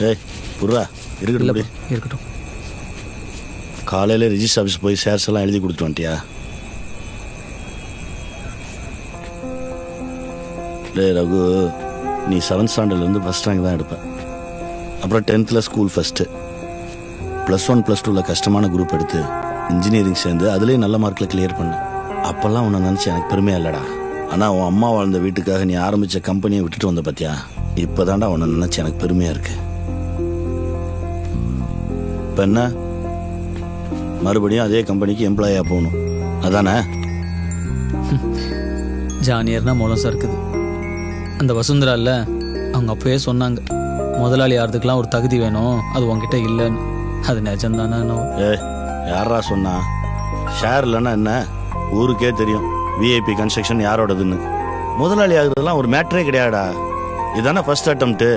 ஏய் புர்ரா இருக்கட்டும் இருக்கட்டும். காலையில் ரிஜிஸ்டர் ஆஃபீஸ் போய் ஷேர்ஸ் எல்லாம் எழுதி கொடுத்துட்டு வந்துட்டியா? இல்லை ரகு, நீ 7th ஸ்டாண்டர்ட்லேருந்து ஃபஸ்ட் ரேங்க் தான் எடுப்பேன். அப்புறம் 10th ஸ்கூல் ஃபஸ்ட்டு, +1 +2 கஷ்டமான குரூப் எடுத்து இன்ஜினியரிங் சேர்ந்து அதுலேயே நல்ல மார்க்கில் கிளியர் பண்ண. அப்போல்லாம் உன்னை நினச்சி எனக்கு பெருமையாக இல்லைடா. ஆனால் உன் அம்மா வாழ்ந்த வீட்டுக்காக நீ ஆரம்பித்த கம்பெனியை விட்டுட்டு வந்த பார்த்தியா? இப்போ தாண்டா உன்னை நினச்சி எனக்கு பெருமையாக இருக்கு. இப்போ என்ன, மறுபடியும் அதே கம்பெனிக்கு எம்ப்ளாயாக போகணும் அதானே? ஜானியர்னா மூலம் இருக்குது. அந்த வசுந்தரா இல்லை, அவங்க அப்பவே சொன்னாங்க, முதலாளி யாரதுக்கெல்லாம் ஒரு தகுதி வேணும், அது உங்ககிட்ட இல்லைன்னு. அது நிஜம்தானே? யாரா சொன்னா? ஷேர் இல்லைன்னா என்ன, ஊருக்கே தெரியும் விஐபி கன்ஸ்ட்ரக்ஷன் யாரோடதுன்னு. முதலாளி ஆகுறதுலாம் ஒரு மேட்டரே கிடையாடா. இதானே ஃபர்ஸ்ட் அட்டம்ப்ட்டு.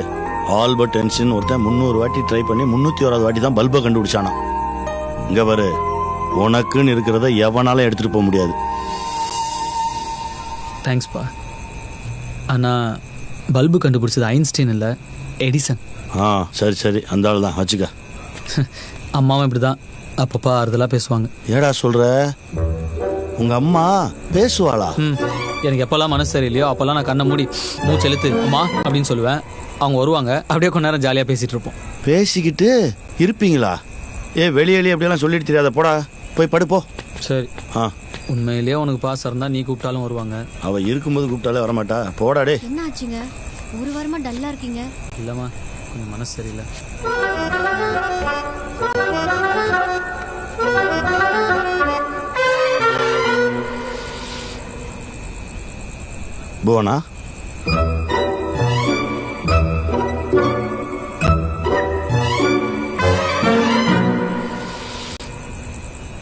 ஆல்பர்ட் ஐன்ஸ்டீன் ஒருத்தன் 300 வாட்டி ட்ரை பண்ணி 301வது வாட்டி தான் பல்பை கண்டுபிடிச்சானா. இங்க பாரு, உனக்குன்னு இருக்கிறத எவனாலும் எடுத்துட்டு போக முடியாது. தேங்க்ஸ்ப்பா. ஆனால் பல்பு கண்டுபிடிச்சது ஐன்ஸ்டீன் இல்லை, எடிசன். சரி சரி, அந்த ஆள் தான் வச்சுக்க. அம்மாவும் இப்படி தான் அப்பப்பா ஆறுதலாக பேசுவாங்க. ஏடா சொல்ற, உங்க அம்மா பேசுவாளா? எனக்கு எப்போல்லாம் மனசு சரியில்லையோ அப்போல்லாம் நான் கண்ணை மூடி மூச்சு எழுத்து அம்மா அப்படின்னு சொல்லுவேன். அவங்க வருவாங்க, அப்படியே கொஞ்ச நேரம் ஜாலியாக பேசிகிட்டு இருப்போம். பேசிக்கிட்டு இருப்பீங்களா? வெளியே அப்படியெல்லாம் சொல்லிட்டு தெரியாத, போடா போய் படுப்போ. சரி. உண்மையிலேயே உனக்கு பாசம் இருந்தால் நீ கூப்பிட்டாலும் வருவாங்க. அவள் இருக்கும்போது கூப்பிட்டாலே வரமாட்டா. போடாடே. என்ன ஆச்சுங்க, ஒரு வாரமா டல்லா இருக்கீங்க? இல்லைம்மா, கொஞ்சம் மனசு சரியில்லை. புவனா,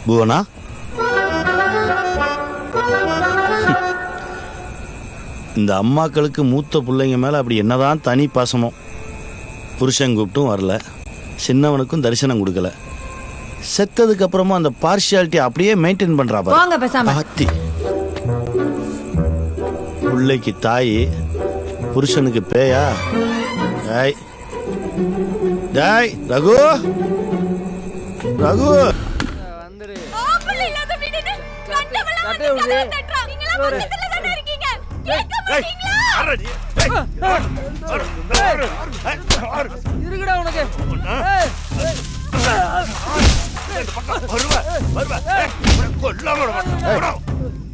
புவனா, இந்த அம்மாக்களுக்கு மூத்த பிள்ளைங்க மேலே அப்படி என்னதான் தனி பாசமோ. புருஷன் கூப்பிட்டும் வரல, சின்னவனுக்கும் தரிசனம் கொடுக்கல. செத்ததுக்கு அப்புறமா அந்த பார்ஷியாலிட்டி அப்படியே மெயின்டைன் பண்றா. பாத்தி, பிள்ளைக்கு தாய், புருஷனுக்கு பேயா? டேய் டேய் ரகு, ரகு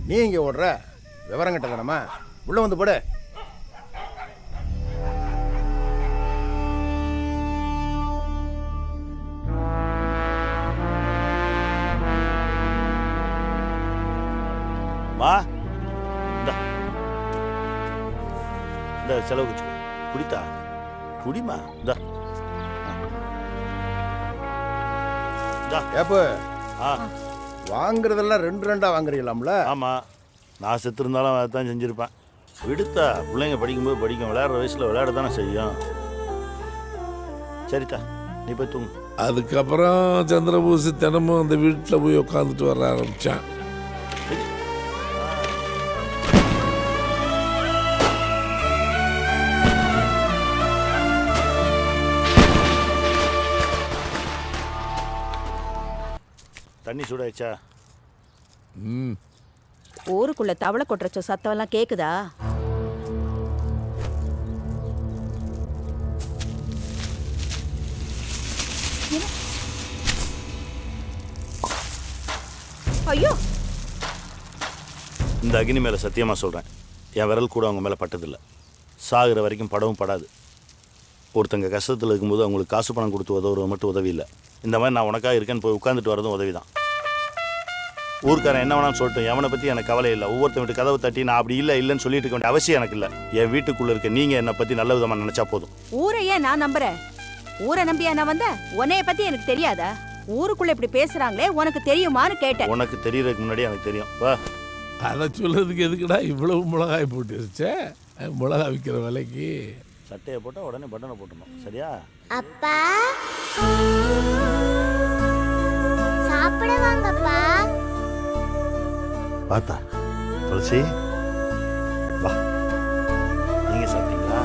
நீ இங்க ஓடுற விவரம் கட்டதானமா? உள்ள வந்து போட. மா, இந்த செலவு குடித்தா குடிமா. ஏப்பு வாங்குறதெல்லாம் 2 வாங்குறீங்களாம்ல? ஆமா, நான் செத்து இருந்தாலும் அதான் செஞ்சிருப்பேன். விடுத்தா, பிள்ளைங்க படிக்கும்போது படிக்கும், விளையாடுற வயசுல விளையாட தானே செய்யும். சரித்தா, நீ போய் தூங்கு. அதுக்கப்புறம் சந்திரபூசி தினமும் அந்த வீட்டில் போய் உட்காந்துட்டு வர ஆரம்பித்தான். தண்ணி சூடாயிடுச்சா? ஊருக்குள்ள தவளை கொட்டுற சத்தம் எல்லாம் கேக்குதா? ஐயோ, இந்த அக்னி மேல சத்தியமா சொல்றேன், என் விரல் கூட அவங்க மேல பட்டதில்லை. சாகுற வரைக்கும் படவும் படாது. ஒருத்தங்க கஷ்டத்தில் இருக்கும்போது அவங்களுக்கு காசு பணம் கொடுத்து உதவுறது மட்டும் உதவி இல்லை. இந்த மாதிரி நான் உனக்காக இருக்கேன்னு போய் உட்காந்துட்டு வரதும் உதவி தான். ஊருக்காரன் என்ன வேணாலும் சொல்லட்டும், எவனை பற்றி எனக்கு கவலை இல்லை. ஒவ்வொருத்தன் வீட்டு கதவை தட்டி நான் அப்படி இல்லைன்னு சொல்லிட்டு இருக்க வேண்டிய அவசியம் எனக்கு இல்லை. என் வீட்டுக்குள்ளே இருக்க நீங்கள் என்னை பற்றி நல்ல விதமாக நினச்சா போதும். ஊரையே நான் நம்புறேன். ஊரை நம்பியா நான் வந்த? உன்னைய பற்றி எனக்கு தெரியாதா? ஊருக்குள்ள இப்படி பேசுறாங்களே, உனக்கு தெரியுமான்னு கேட்டேன். உனக்கு தெரியறதுக்கு முன்னாடி எனக்கு தெரியும். வா. அதை சொல்றதுக்கு எதுக்குடா இவ்வளவு மிளகாய் போட்டு வச்சே? மிளகாய் விற்கிற விலைக்கு சட்டையை போட்டால் உடனே பட்டனை போட்டணும். சரியா? அப்பா சாப்பிட வாங்கப்பா. பார்த்தா துளசி, வா. நீங்க சாப்பிட்டீங்களா?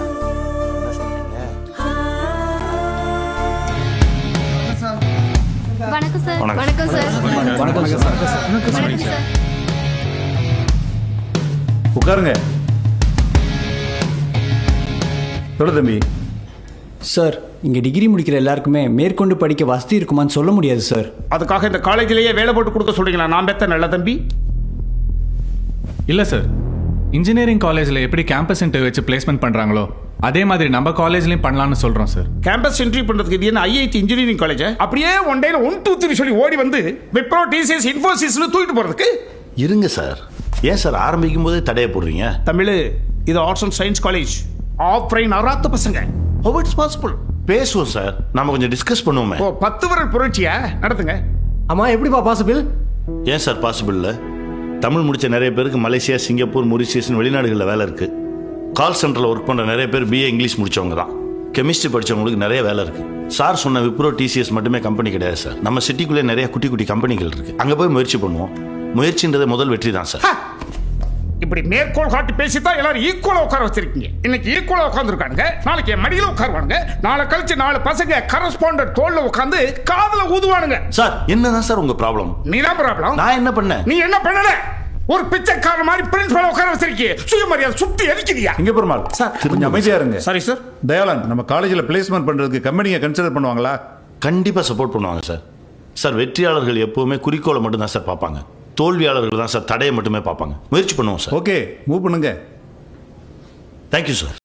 என்ன சாப்பிட்டீங்க? சார் வணக்கம். வணக்கம் சார் வணக்கம் சார் உட்காருங்க. சொல்லு தம்பி. சார் இங்கே டிகிரி முடிக்கிற எல்லாருக்குமே மேற்கொண்டு படிக்க வசதி இருக்குமான்னு சொல்ல முடியாது சார். அதுக்காக இந்த காலேஜிலேயே வேலை போட்டு கொடுக்க சொல்றீங்களா? நான் பெத்த நல்ல தம்பி. இல்லை சார், இன்ஜினியரிங் காலேஜில் எப்படி கேம்பஸ் இன்டர்வியூ வச்சு பிளேஸ்மெண்ட் பண்ணுறாங்களோ அதே மாதிரி நம்ம காலேஜ்லையும் பண்ணலாம்னு சொல்கிறோம் சார். கேம்பஸ் என்ட்ரி பண்றதுக்கு இது என்ன ஐஐடி இன்ஜினியரிங் காலேஜ்? அப்படியே ஒன் டேல 1 2 3 சொல்லி ஓடி வந்து விப்ரோ டிசிஎஸ் இன்ஃபோசிஸ்னு தூக்கிட்டு போறதுக்கு? இருங்க சார், ஏன் சார் ஆரம்பிக்கும் போதே தடையை போடுறீங்க? தமிழ் இது ஆர்ட்ஸ் அண்ட் சயின்ஸ் காலேஜ். ஆஃப்ரைன் அராத்த பசங்க. How it's possible? பேசுவோம் சார், நாம கொஞ்சம் டிஸ்கஸ் பண்ணுவோமே. ஓ 10 விரல் புரட்சியா நடத்துங்க. அம்மா எப்படிப்பா பாசிபிள்? ஏன் சார் பாசிபிள் இல்லை? தமிழ் முடிச்ச நிறைய பேருக்கு மலேசியா, சிங்கப்பூர், மொரிஷியஸ் வெளிநாடுகளில் வேலை இருக்கு. கால் சென்டரில் ஒர்க் பண்ணுற நிறைய பேர் பிஏ இங்கிலீஷ் முடிச்சவங்க தான். கெமிஸ்ட்ரி படித்தவங்களுக்கு நிறைய வேலை இருக்கு. சார் சொன்ன விப்ரோ டிசிஎஸ் மட்டுமே கம்பெனி கிடையாது சார். நம்ம சிட்டிக்குள்ளே நிறைய குட்டி குட்டி கம்பெனிகள் இருக்கு. அங்கே போய் முயற்சி பண்ணுவோம். முயற்சின்றது முதல் வெற்றி தான் சார். இப்படி மேற்கோள் காட்டி பேசித்தான் எல்லாரும் ஈக்குவலா உட்கார வச்சிருக்கீங்க. இன்னைக்கு ஈக்குவலா உட்காந்துருக்கானுங்க, நாளைக்கு என் மடியில உட்காருவானுங்க, நாளை கழிச்சு 4 பசங்க கரஸ்பாண்டன்ட் தோல்ல உட்காந்து காதுல ஊதுவானுங்க. சார் என்னதான் சார் உங்க ப்ராப்ளம்? நீ தான் ப்ராப்ளம். நான் என்ன பண்ணேன்? நீ என்ன பண்ணல? ஒரு பிச்சைக்கார மாதிரி பிரின்சிபல் உட்கார வச்சிருக்கீங்க. சுயமரியாதை சுத்தி எரிக்கிறியா? இங்க பெருமாள் சார் கொஞ்சம் அமைதியா இருங்க. Sorry sir. தயாளன், நம்ம காலேஜில் பிளேஸ்மெண்ட் பண்றதுக்கு கம்பெனியை கன்சிடர் பண்ணுவாங்களா? கண்டிப்பா சப்போர்ட் பண்ணுவாங்க சார். சார் வெற்றியாளர்கள் எப்பவுமே குறிக்கோளை மட்டும் தான் சார் பார்ப்பாங்க. தோல்வியாளர்கள் தான் சார் தடையை மட்டுமே பார்ப்பாங்க. முயற்சி பண்ணுவோம் சார். ஓகே, மூவ் பண்ணுங்க. Thank you sir.